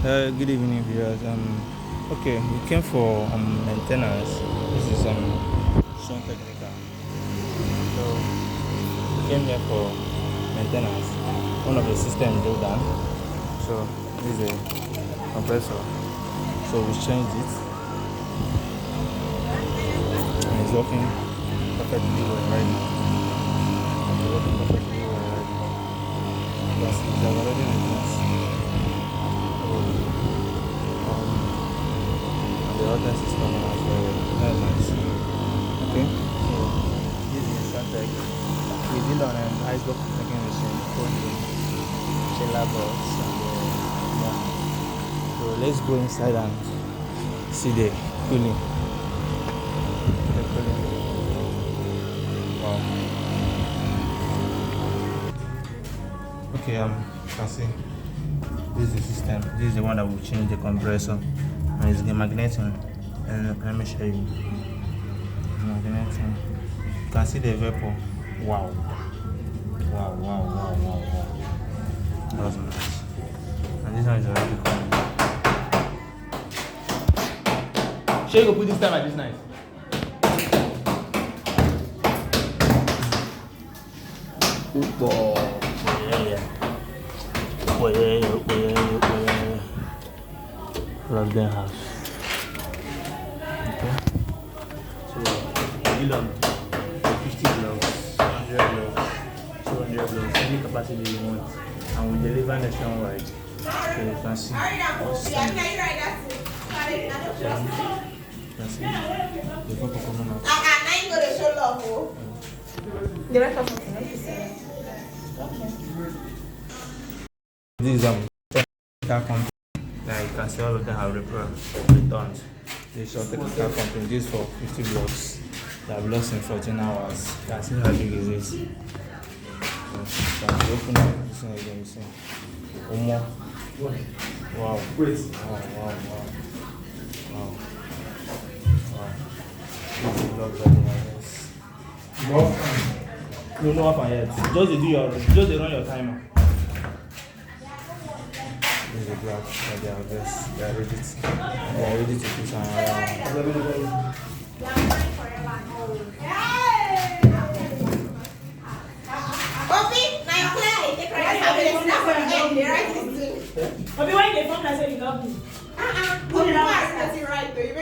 Good evening, viewers. Okay, we came for maintenance. This is SHUNCLIQ Technical. So we came here for maintenance. One of the systems broke down. So this is a compressor. So we changed it, and it's working perfectly well right now. It's working perfectly well right now. Yes, it's already maintenance. The other system as well. That's nice. Okay, so this is SHUNCLIQ. We did on an iceberg making machine called the chiller box. Yeah. So let's go inside and see the cooling. Wow. Okay, you can see this is the system. This is the one that will change the compressor. And it's the magnetic, and let me show you. Magnetic. You can see the vapor. Wow. Wow. That's nice. And this one is already cool. Should you go put this time at this night? Plug them house. Okay. So build on 50 blocks, 100 blocks, 200 blocks, any capacity you want, and we deliver nationwide. So you can see. The vapor coming out. This is technical company. Like you can see, all of them have returned. This is a technical company. This is for 50 blocks. They have lost in 14 hours. You can see how big is it. So, you can open up this one again. You see. Wow. Wow. This is blocks that they have. No open yet. Just run your timer. This is the black that they are ready to push around. Bobby, why they phone and say you love me?